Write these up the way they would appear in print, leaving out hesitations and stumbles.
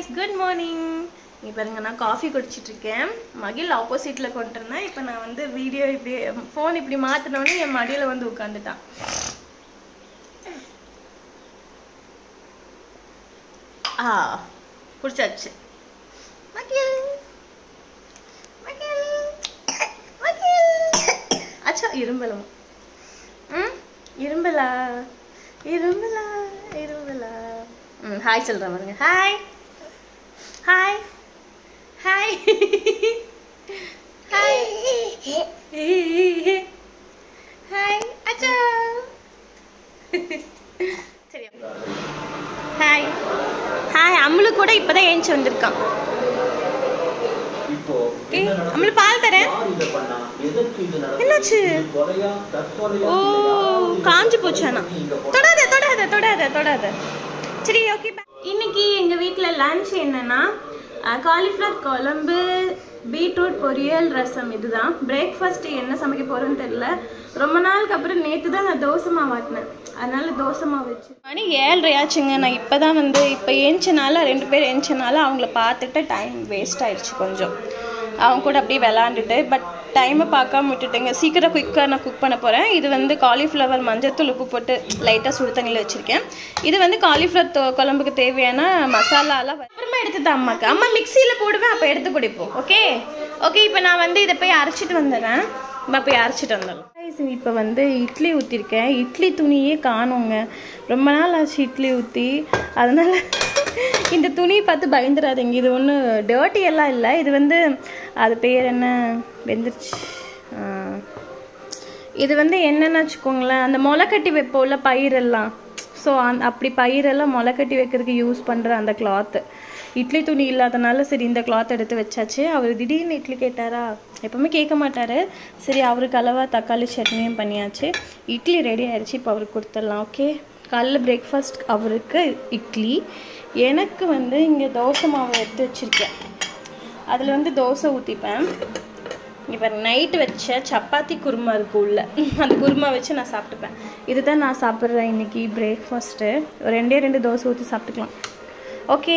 guys, good morning. இப்போ பாருங்க நான் காபி குடிச்சிட்டு இருக்கேன். மகில் ஆப்போசிட்ல கொண்டிருந்தேன். இப்போ நான் வந்து வீடியோ இப்படி ஃபோன் இப்படி மாத்துனோனே என் மடியில வந்து உட்கார்ந்துட்டான். குடிச்சாச்சு. மகில் மகில் மகில் அச்சா இரும்பலாம். இரும்பலா இரும்பலா இரும்பலா. ஹாய் சொல்றேன் பாருங்க. Hi hi hi hi hi அச்சா. சரி ஹாய் ஹாய். அம்முலு கூட இப்பதான் ஏஞ்சி வந்திருக்கான். அம்முலு பால் தரேன். என்னாச்சு? ஓ காஞ்சி போச்சானா? தொடாத தொடாத தொடாத தொடாத. சரி ஓகே. இன்னைக்கு எங்கள் வீட்டில் லன்ச் என்னன்னா காலிஃப்ளவர் குழம்பு, பீட்ரூட் பொரியல், ரசம். இதுதான் பிரேக்ஃபாஸ்ட். என்ன சமைக்க போகிறோன்னு தெரியல. ரொம்ப நாளுக்கு அப்புறம் நேற்று தான் நான் தோசை மாவு ஆட்டினேன். அதனால தோசை மாவு வச்சு மணி 7:30 ஆச்சுங்க. நான் இப்போ தான் வந்து இப்போ ஏஞ்சனால 2 பேர் ஏஞ்சனால அவங்கள பார்த்துட்டு டைம் வேஸ்ட் ஆயிடுச்சு கொஞ்சம். அவங்க கூட அப்படியே விளாண்டுட்டு பட் டைமை பார்க்காம விட்டுட்டுங்க. சீக்கிரம் குயிக்காக நான் குக் பண்ண போகிறேன். இது வந்து காலிஃப்ளவர் மஞ்சத்தூள் உப்பு போட்டு லைட்டாக சுடு தண்ணியில் வச்சுருக்கேன். இது வந்து காலிஃப்ளவர் குழம்புக்கு தேவையான மசாலாலாம் அப்புறமா எடுத்து தான் அம்மாக்கு. அம்மா மிக்சியில் போடுவேன், அப்போ எடுத்து குடிப்போம். Okay okay. இப்போ நான் வந்து இதை போய் அரைச்சிட்டு வந்துடுறேன். போய் அரைச்சிட்டு வந்துடலாம். இப்போ வந்து இட்லி ஊற்றிருக்கேன். இட்லி துணியே காணுங்க. ரொம்ப நாள் ஆச்சு இட்லி ஊற்றி. அதனால் இந்த துணியை பார்த்து பயந்துடாதீங்க. இது ஒன்றும் டர்ட்டி எல்லாம் இல்லை. இது வந்து அது பேர் என்ன வெந்துருச்சு. இது வந்து என்னென்னு வச்சுக்கோங்களேன், அந்த முளைக்கட்டி வைப்போம்ல பயிரெல்லாம். ஸோ அப்படி பயிரெல்லாம் முளைக்கட்டி வைக்கிறதுக்கு யூஸ் பண்ணுற அந்த கிளாத்து. இட்லி துணி இல்லாதனால சரி இந்த கிளாத் எடுத்து வச்சாச்சு. அவர் திடீர்னு இட்லி கேட்டாரா, எப்பவுமே கேட்க மாட்டார். சரி அவருக்கு அளவாக தக்காளி சட்னியும் பண்ணியாச்சு. இட்லி ரெடி ஆயிடுச்சு. இப்போ அவருக்கு கொடுத்துடலாம். ஓகே. காலைல பிரேக்ஃபாஸ்ட் அவருக்கு இட்லி. எனக்கு வந்து இங்கே தோசை மாவு எடுத்து வச்சுருக்கேன். அதில் வந்து தோசை ஊற்றிப்பேன். இப்போ நைட்டு வச்ச சப்பாத்தி குருமா இருக்கு உள்ள, அந்த குருமா வச்சு நான் சாப்பிட்டுப்பேன். இதுதான் நான் சாப்பிட்றேன் இன்றைக்கி பிரேக்ஃபாஸ்ட்டு. 2 தோசை ஊற்றி சாப்பிட்டுக்கலாம். ஓகே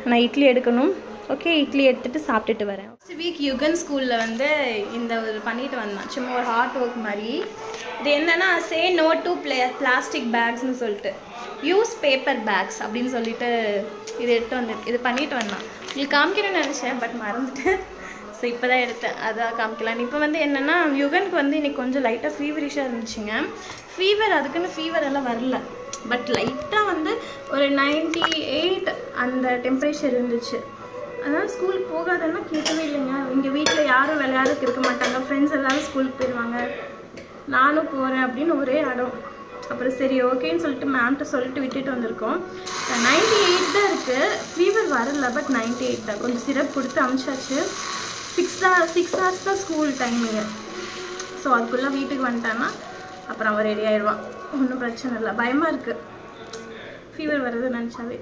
நான் இட்லி எடுக்கணும். ஓகே இட்லி எடுத்துகிட்டு சாப்பிட்டுட்டு வரேன். நெக்ஸ்ட் வீக் யுகன் ஸ்கூலில் வந்து இந்த ஒரு பண்ணிட்டு வந்தான். சும்மா ஒரு ஹார்ட் ஒர்க் மாதிரி. இது என்னன்னா சே நோ டு பிளாஸ்டிக் பேக்ஸ்ன்னு சொல்லிட்டு யூஸ் பேப்பர் பேக்ஸ் அப்படின்னு சொல்லிட்டு இது எடுத்து வந்து இது பண்ணிட்டு வந்தான். உங்களுக்கு காமிக்கணும்னு நினச்சேன் பட் மறந்துட்டேன். ஸோ இப்போ தான் எடுத்தேன், அதான் காமிக்கலாம். இப்போ வந்து என்னென்னா யுகனுக்கு வந்து இன்றைக்கி கொஞ்சம் லைட்டாக ஃபீவரிஷாக இருந்துச்சுங்க. ஃபீவர் அதுக்குன்னு ஃபீவர் எல்லாம் வரல. பட் லைட்டாக வந்து ஒரு 98 அந்த டெம்பரேச்சர் இருந்துச்சு. அதனால் ஸ்கூலுக்கு போகாதன்னா கேட்கவே இல்லைங்க. இங்கே வீட்டில் யாரும் விளையாடுறதுக்கு இருக்க மாட்டாங்க. ஃப்ரெண்ட்ஸ் எல்லோரும் ஸ்கூலுக்கு போயிடுவாங்க. நானும் போகிறேன் அப்படின்னு ஒரே இடம். அப்புறம் சரி ஓகேன்னு சொல்லிட்டு மேம்கிட்ட சொல்லிட்டு விட்டுட்டு வந்திருக்கோம். 98 தான் இருக்குது. ஃபீவர் வரல பட் 98 தான். கொஞ்சம் சிரப் கொடுத்து அனுப்பிச்சாச்சு. 6 hours தான் ஸ்கூல் டைமிங்கு. ஸோ அதுக்குள்ளே வீட்டுக்கு வந்துட்டான்னா அப்புறம் அவன் ரெடி ஆகிடுவான். ஒன்றும் பிரச்சனை இல்லை. பயமாக இருக்குது ஃபீவர் வர்றது நினச்சாவே.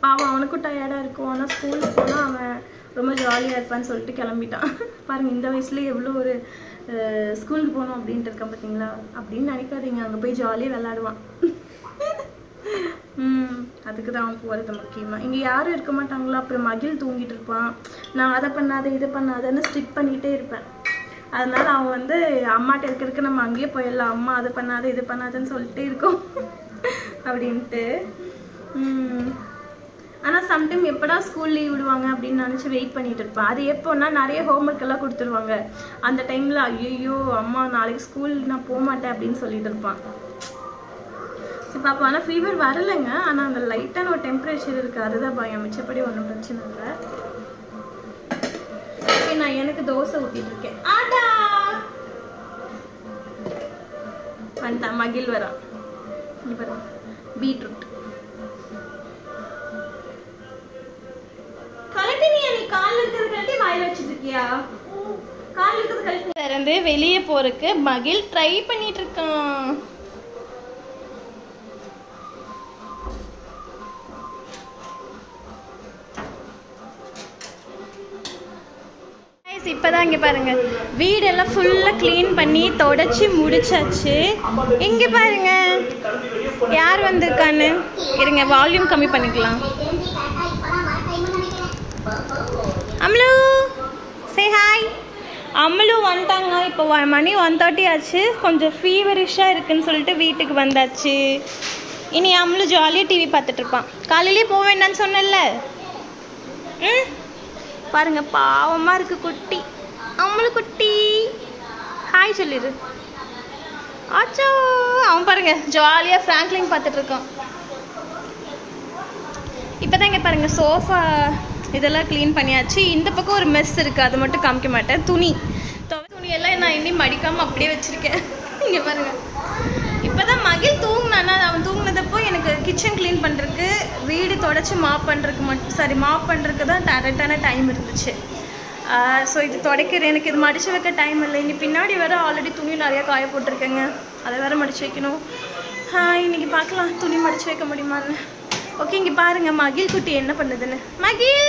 பாவம் அவனுக்கும் டயர்டாக இருக்கும். ஆனால் ஸ்கூலுக்கு போனால் அவன் ரொம்ப ஜாலியாக இருப்பான்னு சொல்லிட்டு கிளம்பிட்டான். பாருங்கள் இந்த வயசுலேயே எவ்வளோ ஒரு ஸ்கூலுக்கு போகணும் அப்படின்ட்டு இருக்கான் பார்த்தீங்களா. அப்படின்னு நினைக்காதீங்க, அங்கே போய் ஜாலியாக விளாடுவான். அதுக்கு தான் அவன் போகிறது முக்கியமாக. இங்கே யாரும் இருக்க மாட்டாங்களா. அப்புறம் மகிழ் தூங்கிட்டு இருப்பான். நான் அதை பண்ணாத இதை பண்ணாதன்னு ஸ்ட்ரிக் பண்ணிகிட்டே இருப்பேன். அதனால் அவன் வந்து அம்மாட்ட இருக்கிறதுக்கு நம்ம அங்கேயே போயிடலாம், அம்மா அதை பண்ணாத இது பண்ணாதன்னு சொல்லிட்டே இருக்கோம் அப்படின்ட்டு. ஆனால் சம்டைம் எப்படா ஸ்கூல் லீவ் விடுவாங்க அப்படின்னு நினச்சி வெயிட் பண்ணிட்டு இருப்பேன். அது எப்போன்னா நிறைய ஹோம்ஒர்க் எல்லாம் கொடுத்துருவாங்க. அந்த டைமில் ஐயோ அம்மா நாளைக்கு ஸ்கூல் நான் போக மாட்டேன் அப்படின்னு சொல்லிட்டு இருப்பான். சரி பாப்பா. ஆனால் ஃபீவர் வரலைங்க. ஆனால் அந்த லைட்டான ஒரு டெம்பரேச்சர் இருக்குது, அதுதான் பயம். மிச்சப்படி ஒன்றும் பிரச்சனை இல்லை. ஓகே நான் எனக்கு தோசை ஊற்றிட்டு இருக்கேன். ஆடா வந்துட்டான் மகிழ் வரான். இப்போ பீட்ரூட் திறந்து வெளியே போறதுக்கு மகிழ் ட்ரை பண்ணிட்டு இருக்கான். இப்பதான் இங்க பாருங்க வீடெல்லாம் ஃபுல்லா க்ளீன் பண்ணி தொடச்சி முடிச்சாச்சு. இங்க பாருங்க யார் வந்திருக்கான்னு. இருங்க வால்யூம் கம்மி பண்ணிக்கலாம். அம்மளும் வந்துட்டாங்க. இப்போ மணி 1:30 ஆச்சு. கொஞ்சம் ஃபீவரிஷாக இருக்குன்னு சொல்லிட்டு வீட்டுக்கு வந்தாச்சு. இனி அம்மளும் ஜாலியாக டிவி பார்த்துட்டு இருப்பான். காலையிலேயே போக வேண்டான்னு சொன்னல. பாருங்க பாவமாக இருக்கு குட்டி. அம்மளு குட்டி ஹாய் சொல்லிடு. ஆச்சோ அவன் பாருங்க ஜாலியாக ஃப்ராங்க்லின் பார்த்துட்டு இருக்கான். இப்போதான் இங்கே பாருங்க சோஃபா இதெல்லாம் க்ளீன் பண்ணியாச்சு. இந்த பக்கம் ஒரு மெஸ் இருக்குது, அது மட்டும் காமிக்க மாட்டேன். துணியெல்லாம் நான் இன்னும் மடிக்காமல் அப்படியே வச்சுருக்கேன். இங்கே பாருங்க இப்போ தான் மகிழ் தூங்கினானா. அவன் தூங்கினதப்போ எனக்கு கிச்சன் க்ளீன் பண்ணுறதுக்கு வீடு தொடச்சி மாப் பண்ணுறதுக்கு தான் கரெக்டான டைம் இருந்துச்சு. ஸோ இது துடைக்கிறேன். எனக்கு இது மடித்து வைக்க டைம் இல்லை. இங்கே பின்னாடி வேறு ஆல்ரெடி துணி நிறையா காய போட்டிருக்கேங்க, அதை வேறு மடித்து வைக்கணும். இன்றைக்கி பார்க்கலாம் துணி மடித்து வைக்க முடியுமான்னு. ஓகே இங்கே பாருங்கள் மகிழ் குட்டி என்ன பண்ணுதுன்னு. மகிழ்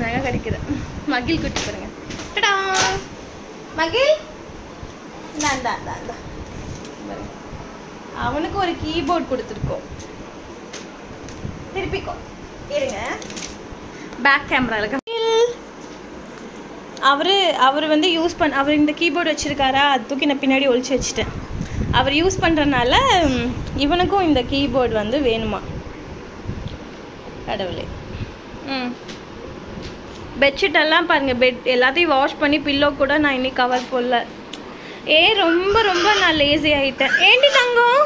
நகை கிடைக்குது. மகிழ் குட்டி பாருங்க. டடா மகிழ் இந்தா அவனுக்கு ஒரு கீபோர்ட் கொடுத்துருக்கோம். திருப்பிக்கோ இருங்க பேக் கேமராவில். அவர் வந்து அவர் இந்த கீபோர்டு வச்சுருக்காரா, அது தூக்கி நான் பின்னாடி ஒழிச்சு வச்சுட்டேன். அவர் யூஸ் பண்ணுறதுனால இவனுக்கும் இந்த கீபோர்டு வந்து வேணுமா. கடவுளே. பெட்ஷீட்டெல்லாம் பாருங்கள், எல்லாத்தையும் வாஷ் பண்ணி பில்லோ கூட நான் இன்னைக்கு கவர் போடல. ரொம்ப ரொம்ப நான் லேசி ஆகிட்டேன். ஏண்டி தங்கம்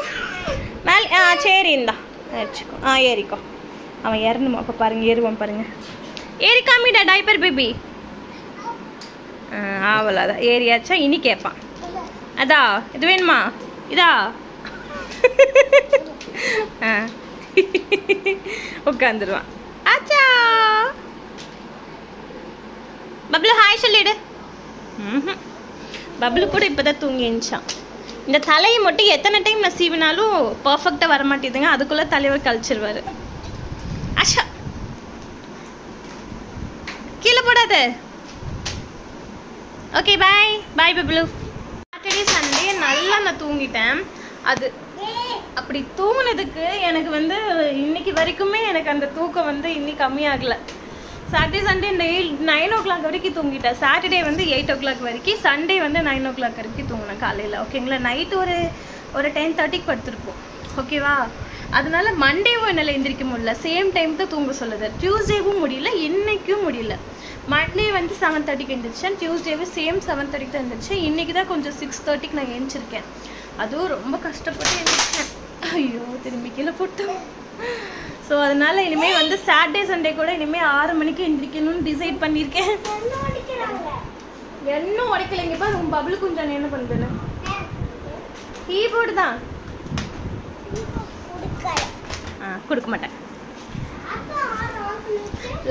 மேலே சரி இந்தா வச்சுக்கோ. ஏறிக்கோ. அவன் ஏறணுமா அப்போ பாருங்கள், ஏறுவான் பாருங்கள். ஏறி காமிடா டைப்பர் பேபி. அவ்வளோதான் ஏறியாச்சா. இனி கேட்பான் அதா இது வேணுமா இதா. உட்காந்துருவான். ஆச்சா பப்ளு ஹாய் சொல்லிடு. பப்ளு கூட இப்போ தான் தூங்கி எழுந்துச்சான். இந்த தலையை மட்டும் எத்தனை டைம் நான் சீவினாலும் பர்ஃபெக்டாக வர மாட்டேதுங்க. அதுக்குள்ளே தலைவர் கழிச்சிருவார். ஆஷா கீழே போடாது. ஓகே பாய் பாய் பப்ளு. சாட்டர்டே சண்டே நல்லா நான் தூங்கிட்டேன். அது அப்படி தூங்கினதுக்கு எனக்கு வந்து இன்னைக்கு வரைக்குமே எனக்கு அந்த தூக்கம் வந்து இன்னைக்கு கம்மியாகலை. சாட்டர்டே சண்டே இந்த 9 o'clock வரைக்கும் தூங்கிட்டேன். சாட்டர்டே வந்து 8 o'clock வரைக்கும், சண்டே வந்து 9 o'clock வரைக்கும் தூங்கினேன் காலையில். ஓகேங்களா. நைட்டு ஒரு 10:30க்கு படுத்துருப்போம். ஓகேவா. அதனால மண்டேவும் என்னால் எந்திரிக்க முடியல. சேம் டைம் தான் தூங்க சொல்லுது. டியூஸ்டேவும் முடியல, இன்னைக்கும் முடியல. மண்டே வந்து 7:30க்கு எழுந்திரிச்சேன். டியூஸ்டேவும் சேம் 7:30க்கு தான் எழுந்திரிச்சேன். இன்றைக்கி தான் கொஞ்சம் 6:30க்கு நான் எழுந்திரிச்சிருக்கேன். அதுவும் ரொம்ப கஷ்டப்பட்டு எழுந்திரிச்சேன். ஐயோ திரும்பி கீழே போட்டோம். ஸோ அதனால் இனிமேல் வந்து சாட்டர்டே சண்டே கூட இனிமேல் 6 மணிக்கு எழுந்திரிக்கணும்னு டிசைட் பண்ணியிருக்கேன். என்ன உடைக்கலைங்கப்பா. உங்கள் பபுள் கொஞ்சம் என்ன பண்ணுதுன்னு கீபோர்டு தான் கொடுக்க மாட்டேன்.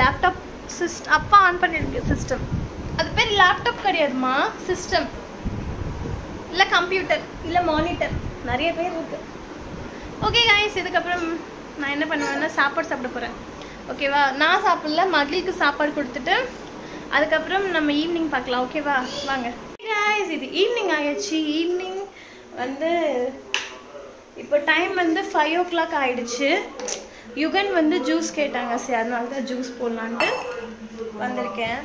லேப்டாப் அப்பா ஆன் பண்ணிருக்கு சிஸ்டம். அது பேர் லேப்டாப் கிடையாதுமா, சிஸ்டம் இல்லை கம்ப்யூட்டர் இல்லை மானிட்டர், நிறைய பேர் இருக்கு. ஓகே காய்ஸ், இதுக்கப்புறம் நான் என்ன பண்ணுவேன்னா சாப்பாடு சாப்பிட போகிறேன். ஓகேவா. நான் சாப்பிடல, மகிழுக்கு சாப்பாடு கொடுத்துட்டு அதுக்கப்புறம் நம்ம ஈவினிங் பார்க்கலாம். ஓகேவா வாங்க காய்ஸ். இது ஈவினிங் ஆயிடுச்சு. ஈவினிங் வந்து இப்போ டைம் வந்து 5 o'clock ஆயிடுச்சு. யுகன் வந்து ஜூஸ் கேட்டாங்க, சரி அதனால தான் ஜூஸ் போடலான்ட்டு வந்திருக்கேன்.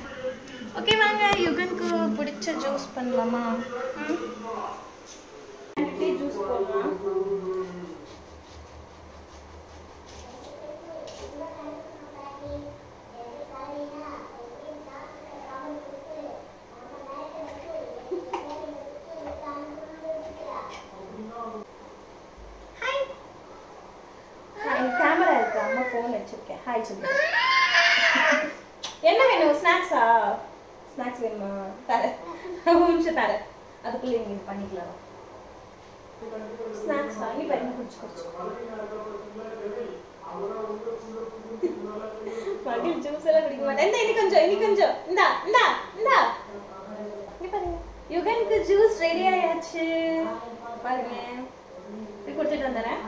ஓகே வாங்க யுகனுக்கு பிடிச்ச ஜூஸ் பண்ணலாமா. ஜூஸ் போடலாம். கேமரா இருக்கு, அம்மா ஃபோன் வச்சிருக்கேன். ஹாய் சொல்லு. என்ன வேணும்? ஸ்நாக்ஸா? ஸ்நாக்ஸ் வேணுமா? தரேன், ஒரு நிமிஷம் தரேன். அதுக்குள்ளே நீங்கள் பண்ணிக்கலாம். ஸ்நாக்ஸா? நீ பாருங்க குடிச்சு மகிழ் ஜூஸ் எல்லாம் குடிக்க மாட்டேன். இனி கொஞ்சம் இந்தா இந்தா இந்தா. இங்க பாருங்க யுகனுக்கு ஜூஸ் ரெடி ஆயாச்சு. பாருங்க கொடுத்துட்டு வந்துடுறேன்.